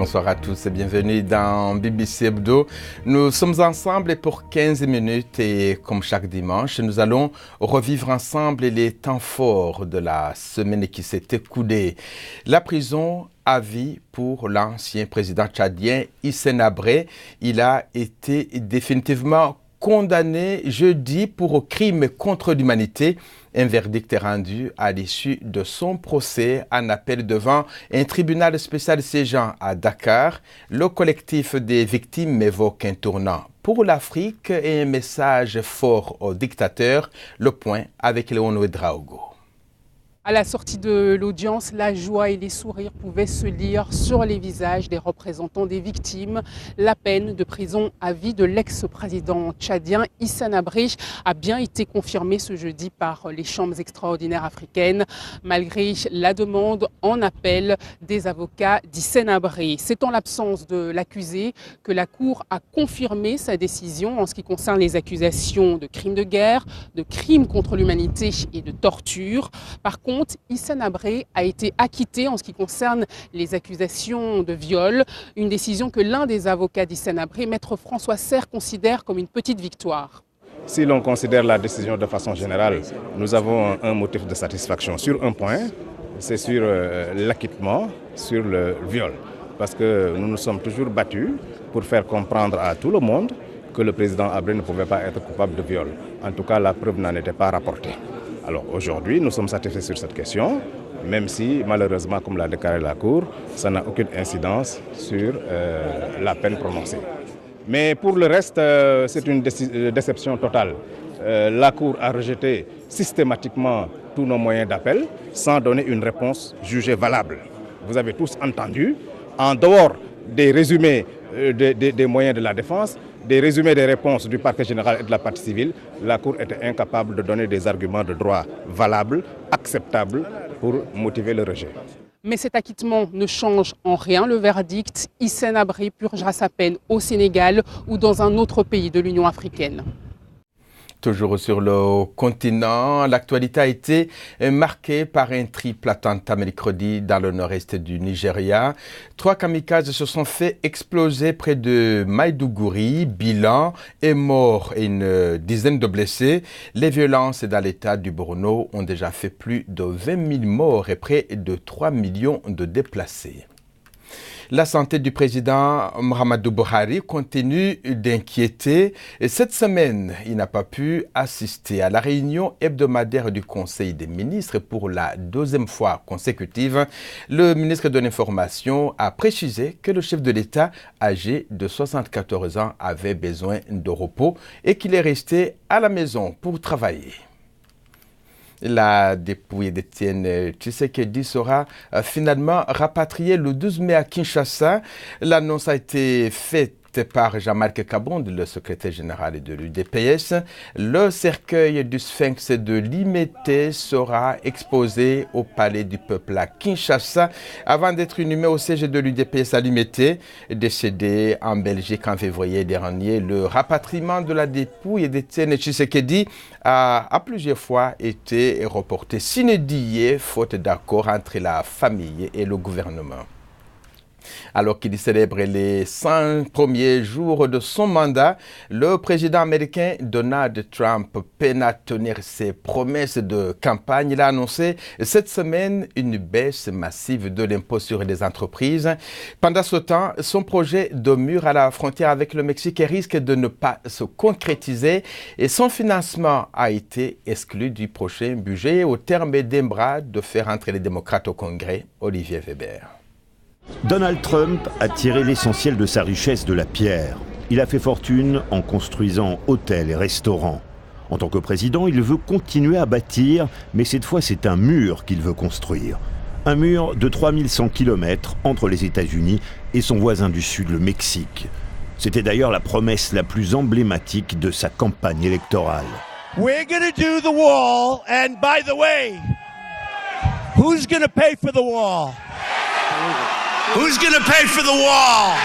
bonsoir à tous et bienvenue dans BBC Hebdo. Nous sommes ensemble pour 15 minutes et comme chaque dimanche, nous allons revivre ensemble les temps forts de la semaine qui s'est écoulée. La prison à vie pour l'ancien président tchadien Hissène Habré. Il a été définitivement condamné jeudi pour crime contre l'humanité. Un verdict est rendu à l'issue de son procès en appel devant un tribunal spécial siégeant à Dakar. Le collectif des victimes évoque un tournant pour l'Afrique et un message fort aux dictateurs. Le point avec Léon Ouedraogo. À la sortie de l'audience, la joie et les sourires pouvaient se lire sur les visages des représentants des victimes. La peine de prison à vie de l'ex-président tchadien Hissène Habré a bien été confirmée ce jeudi par les chambres extraordinaires africaines, malgré la demande en appel des avocats d'Hissène Habré. C'est en l'absence de l'accusé que la Cour a confirmé sa décision en ce qui concerne les accusations de crimes de guerre, de crimes contre l'humanité et de torture. Par contre, Hissène Habré a été acquitté en ce qui concerne les accusations de viol, une décision que l'un des avocats d'Hissène Habré, maître François Serre, considère comme une petite victoire. Si l'on considère la décision de façon générale, nous avons un motif de satisfaction sur un point, c'est sur l'acquittement, sur le viol. Parce que nous nous sommes toujours battus pour faire comprendre à tout le monde que le président Habré ne pouvait pas être coupable de viol. En tout cas, la preuve n'en était pas rapportée. Alors aujourd'hui, nous sommes satisfaits sur cette question, même si malheureusement, comme l'a déclaré la Cour, ça n'a aucune incidence sur la peine prononcée. Mais pour le reste, c'est une déception totale. La Cour a rejeté systématiquement tous nos moyens d'appel sans donner une réponse jugée valable. Vous avez tous entendu, en dehors des résumés des moyens de la défense, des résumés des réponses du parquet général et de la partie civile, la Cour était incapable de donner des arguments de droit valables, acceptables pour motiver le rejet. Mais cet acquittement ne change en rien le verdict. Hissène Habré purgera sa peine au Sénégal ou dans un autre pays de l'Union africaine. Toujours sur le continent, l'actualité a été marquée par un triple attentat mercredi dans le nord-est du Nigeria. 3 kamikazes se sont fait exploser près de Maïdougouri. Bilan, un mort et une dizaine de blessés. Les violences dans l'état du Borno ont déjà fait plus de 20 000 morts et près de 3 millions de déplacés. La santé du président Muhammadu Buhari continue d'inquiéter. Cette semaine, il n'a pas pu assister à la réunion hebdomadaire du Conseil des ministres pour la 2e fois consécutive. Le ministre de l'Information a précisé que le chef de l'État, âgé de 74 ans, avait besoin de repos et qu'il est resté à la maison pour travailler. La dépouille d'Étienne Tshisekedi sera finalement rapatriée le 12 mai à Kinshasa. L'annonce a été faite par Jean-Marc Kabonde, le secrétaire général de l'UDPS. Le cercueil du Sphinx de Limete sera exposé au Palais du Peuple à Kinshasa avant d'être inhumé au siège de l'UDPS à Limete. Décédé en Belgique en février dernier, le rapatriement de la dépouille d'Étienne Tshisekedi a plusieurs fois été reporté sine die, faute d'accord entre la famille et le gouvernement. Alors qu'il célèbre les 100 premiers jours de son mandat, le président américain Donald Trump peine à tenir ses promesses de campagne. Il a annoncé cette semaine une baisse massive de l'impôt sur les entreprises. Pendant ce temps, son projet de mur à la frontière avec le Mexique risque de ne pas se concrétiser et son financement a été exclu du prochain budget au terme d'un bras de fer entre les démocrates au Congrès. Olivier Weber. Donald Trump a tiré l'essentiel de sa richesse de la pierre. Il a fait fortune en construisant hôtels et restaurants. En tant que président, il veut continuer à bâtir, mais cette fois c'est un mur qu'il veut construire. Un mur de 3100 km entre les États-Unis et son voisin du Sud, le Mexique. C'était d'ailleurs la promesse la plus emblématique de sa campagne électorale. We're gonna do the wall, and by the way, who's gonna pay for the wall? Who's gonna pay for the wall?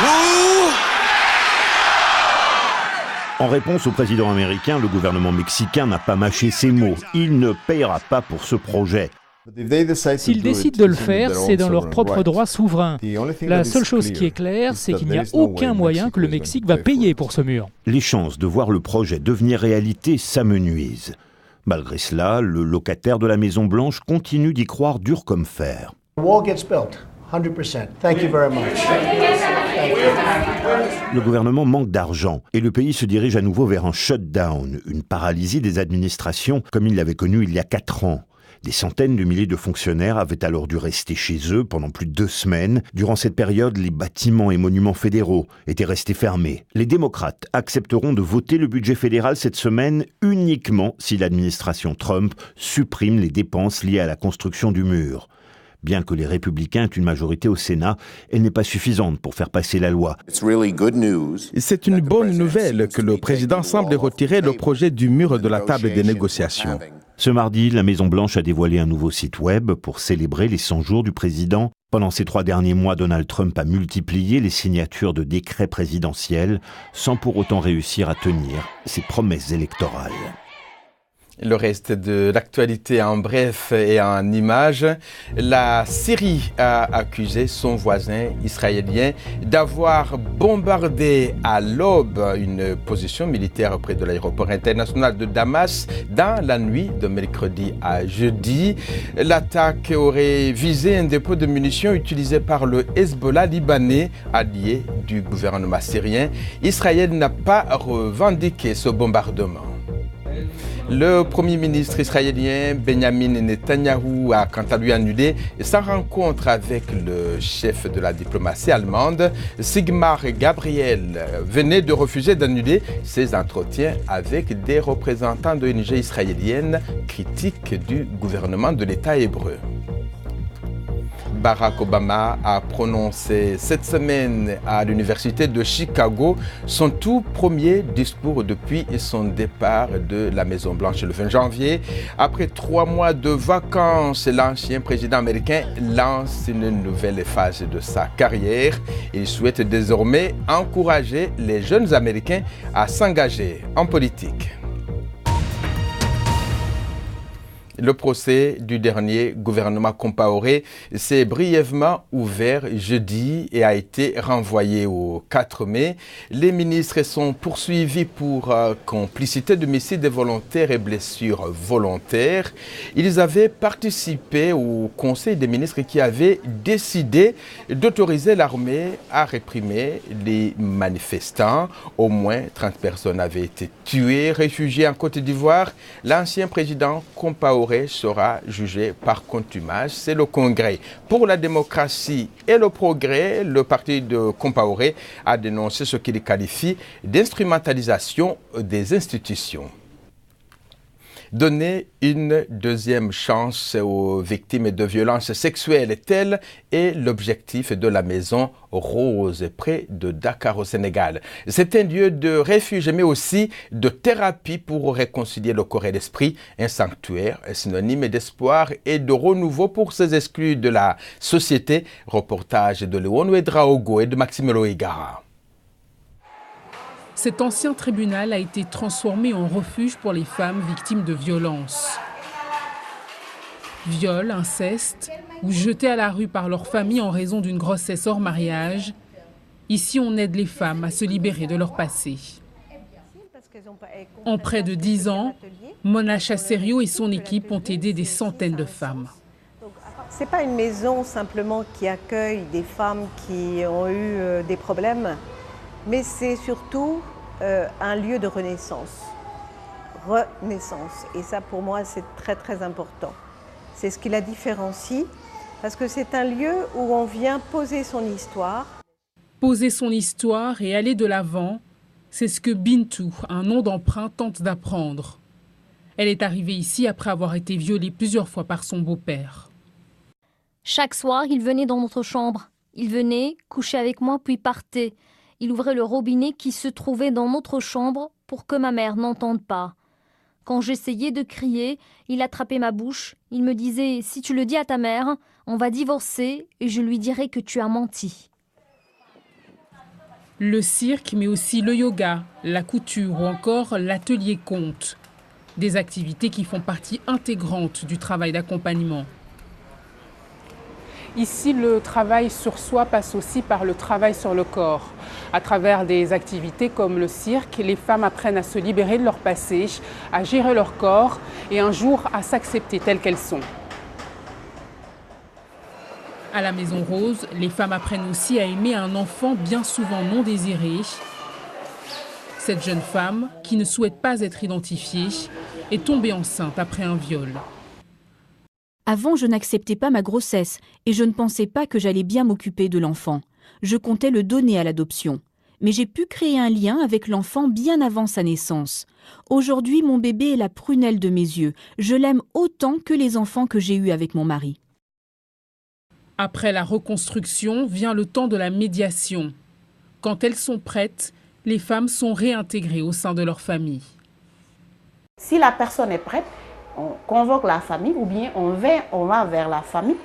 Who? En réponse au président américain, le gouvernement mexicain n'a pas mâché ses mots. Il ne payera pas pour ce projet. S'ils décident de le faire, c'est dans leur propre droit souverain. La seule chose qui est claire, c'est qu'il n'y a aucun moyen que le Mexique va payer pour ce mur. Les chances de voir le projet devenir réalité s'amenuisent. Malgré cela, le locataire de la Maison Blanche continue d'y croire dur comme fer. Le gouvernement manque d'argent et le pays se dirige à nouveau vers un shutdown, une paralysie des administrations comme il l'avait connu il y a 4 ans. Des centaines de milliers de fonctionnaires avaient alors dû rester chez eux pendant plus de 2 semaines. Durant cette période, les bâtiments et monuments fédéraux étaient restés fermés. Les démocrates accepteront de voter le budget fédéral cette semaine uniquement si l'administration Trump supprime les dépenses liées à la construction du mur. Bien que les républicains aient une majorité au Sénat, elle n'est pas suffisante pour faire passer la loi. C'est une bonne nouvelle que le président semble retirer le projet du mur de la table des négociations. Ce mardi, la Maison-Blanche a dévoilé un nouveau site web pour célébrer les 100 jours du président. Pendant ces 3 derniers mois, Donald Trump a multiplié les signatures de décrets présidentiels sans pour autant réussir à tenir ses promesses électorales. Le reste de l'actualité en bref et en images. La Syrie a accusé son voisin israélien d'avoir bombardé à l'aube une position militaire près de l'aéroport international de Damas dans la nuit de mercredi à jeudi. L'attaque aurait visé un dépôt de munitions utilisé par le Hezbollah libanais, allié du gouvernement syrien. Israël n'a pas revendiqué ce bombardement. Le Premier ministre israélien Benjamin Netanyahou a quant à lui annulé sa rencontre avec le chef de la diplomatie allemande. Sigmar Gabriel venait de refuser d'annuler ses entretiens avec des représentants d'ONG israéliennes critiques du gouvernement de l'État hébreu. Barack Obama a prononcé cette semaine à l'université de Chicago son tout premier discours depuis son départ de la Maison-Blanche le 20 janvier. Après 3 mois de vacances, l'ancien président américain lance une nouvelle phase de sa carrière. Il souhaite désormais encourager les jeunes Américains à s'engager en politique. Le procès du dernier gouvernement Compaoré s'est brièvement ouvert jeudi et a été renvoyé au 4 mai. Les ministres sont poursuivis pour complicité d'homicide volontaire et blessures volontaires. Ils avaient participé au Conseil des ministres qui avait décidé d'autoriser l'armée à réprimer les manifestants. Au moins 30 personnes avaient été tuées, réfugiées en Côte d'Ivoire. L'ancien président Compaoré sera jugé par contumace. C'est le Congrès pour la démocratie et le progrès. Le parti de Compaoré a dénoncé ce qu'il qualifie d'instrumentalisation des institutions. Donner une deuxième chance aux victimes de violences sexuelles, tel est l'objectif de la Maison Rose, près de Dakar au Sénégal. C'est un lieu de refuge, mais aussi de thérapie pour réconcilier le corps et l'esprit, un sanctuaire synonyme d'espoir et de renouveau pour ces exclus de la société. Reportage de Léon Ouedraogo et de Maxime Loïgara. Cet ancien tribunal a été transformé en refuge pour les femmes victimes de violences. Viol, inceste ou jetées à la rue par leur famille en raison d'une grossesse hors mariage. Ici, on aide les femmes à se libérer de leur passé. En près de 10 ans, Mona Chasserio et son équipe ont aidé des centaines de femmes. Ce n'est pas une maison simplement qui accueille des femmes qui ont eu des problèmes, mais c'est surtout un lieu de renaissance. Et ça, pour moi, c'est très, très important. C'est ce qui la différencie, parce que c'est un lieu où on vient poser son histoire. Poser son histoire et aller de l'avant, c'est ce que Bintou, un nom d'emprunt, tente d'apprendre. Elle est arrivée ici après avoir été violée plusieurs fois par son beau-père. Chaque soir, il venait dans notre chambre. Il venait, couchait avec moi, puis partait. Il ouvrait le robinet qui se trouvait dans notre chambre pour que ma mère n'entende pas. Quand j'essayais de crier, il attrapait ma bouche. Il me disait « Si tu le dis à ta mère, on va divorcer et je lui dirai que tu as menti. » Le cirque, mais aussi le yoga, la couture ou encore l'atelier conte. Des activités qui font partie intégrante du travail d'accompagnement. Ici, le travail sur soi passe aussi par le travail sur le corps. À travers des activités comme le cirque, les femmes apprennent à se libérer de leur passé, à gérer leur corps et un jour à s'accepter telles qu'elles sont. À la Maison Rose, les femmes apprennent aussi à aimer un enfant bien souvent non désiré. Cette jeune femme, qui ne souhaite pas être identifiée, est tombée enceinte après un viol. Avant, je n'acceptais pas ma grossesse et je ne pensais pas que j'allais bien m'occuper de l'enfant. Je comptais le donner à l'adoption. Mais j'ai pu créer un lien avec l'enfant bien avant sa naissance. Aujourd'hui, mon bébé est la prunelle de mes yeux. Je l'aime autant que les enfants que j'ai eus avec mon mari. Après la reconstruction, vient le temps de la médiation. Quand elles sont prêtes, les femmes sont réintégrées au sein de leur famille. Si la personne est prête, on convoque la famille ou bien on va vers la famille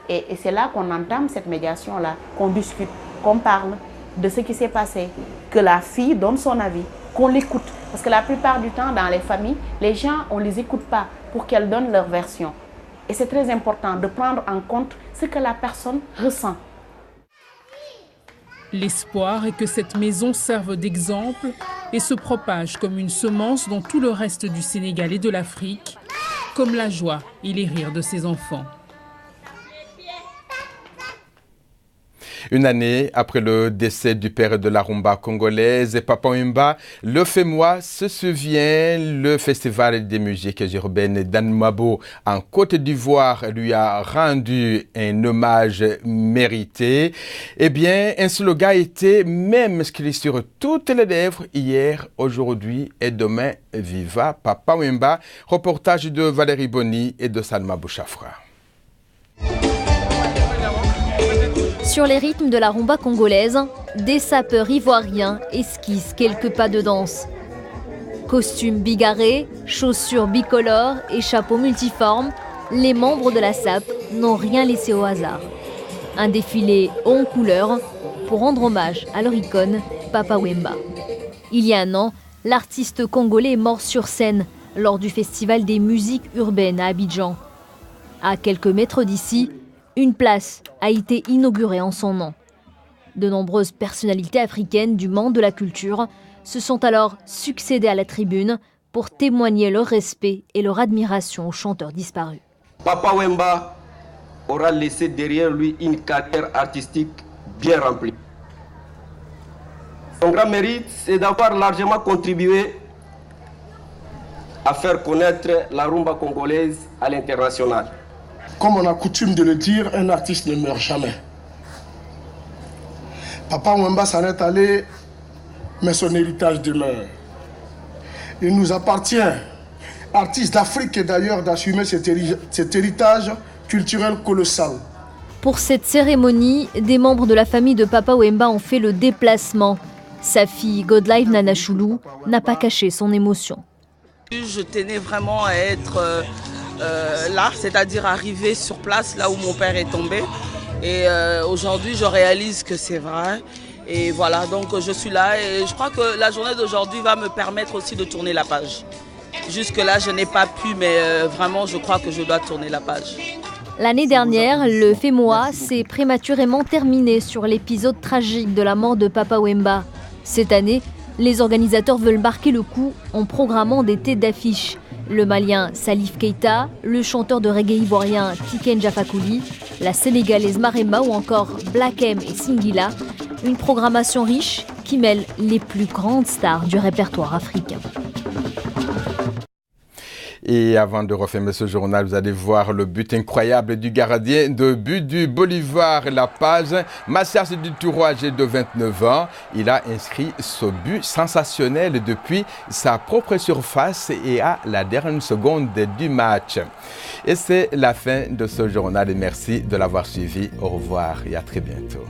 et c'est là qu'on entame cette médiation-là, qu'on discute, qu'on parle de ce qui s'est passé, que la fille donne son avis, qu'on l'écoute. Parce que la plupart du temps, dans les familles, les gens, on ne les écoute pas pour qu'elles donnent leur version. Et c'est très important de prendre en compte ce que la personne ressent. L'espoir est que cette maison serve d'exemple et se propage comme une semence dans tout le reste du Sénégal et de l'Afrique, comme la joie et les rires de ses enfants. Une année après le décès du père de la rumba congolaise, Papa Wemba, le FEMOA se souvient. Le Festival des musiques urbaines d'Anmabo en Côte d'Ivoire lui a rendu un hommage mérité. Eh bien, un slogan était même inscrit sur toutes les lèvres hier, aujourd'hui et demain. Viva Papa Wemba. Reportage de Valérie Boni et de Salma Bouchafra. Sur les rythmes de la rumba congolaise, des sapeurs ivoiriens esquissent quelques pas de danse. Costumes bigarrés, chaussures bicolores et chapeaux multiformes, les membres de la SAP n'ont rien laissé au hasard. Un défilé haut en couleurs pour rendre hommage à leur icône, Papa Wemba. Il y a un an, l'artiste congolais est mort sur scène lors du Festival des musiques urbaines à Abidjan. À quelques mètres d'ici, une place a été inaugurée en son nom. De nombreuses personnalités africaines du monde de la culture se sont alors succédées à la tribune pour témoigner leur respect et leur admiration aux chanteurs disparus. Papa Wemba aura laissé derrière lui une carrière artistique bien remplie. Son grand mérite, c'est d'avoir largement contribué à faire connaître la rumba congolaise à l'international. Comme on a coutume de le dire, un artiste ne meurt jamais. Papa Wemba s'en est allé, mais son héritage demeure. Il nous appartient, artistes d'Afrique et d'ailleurs, d'assumer cet héritage culturel colossal. Pour cette cérémonie, des membres de la famille de Papa Wemba ont fait le déplacement. Sa fille Godlive Nanachulu n'a pas caché son émotion. Je tenais vraiment à être là, c'est-à-dire arriver sur place, là où mon père est tombé. Et aujourd'hui, je réalise que c'est vrai. Et voilà, donc je suis là et je crois que la journée d'aujourd'hui va me permettre aussi de tourner la page. Jusque-là, je n'ai pas pu, mais vraiment, je crois que je dois tourner la page. L'année dernière, le FEMOA s'est prématurément terminé sur l'épisode tragique de la mort de Papa Wemba. Cette année, les organisateurs veulent marquer le coup en programmant des têtes d'affiche. Le Malien Salif Keita, le chanteur de reggae ivoirien Tiken Jah Fakoly, la Sénégalaise Maremma ou encore Black M et Singila. Une programmation riche qui mêle les plus grandes stars du répertoire africain. Et avant de refermer ce journal, vous allez voir le but incroyable du gardien de but du Bolivar La Paz, Massias du Touro, âgé de 29 ans. Il a inscrit ce but sensationnel depuis sa propre surface et à la dernière seconde du match. Et c'est la fin de ce journal et merci de l'avoir suivi. Au revoir et à très bientôt.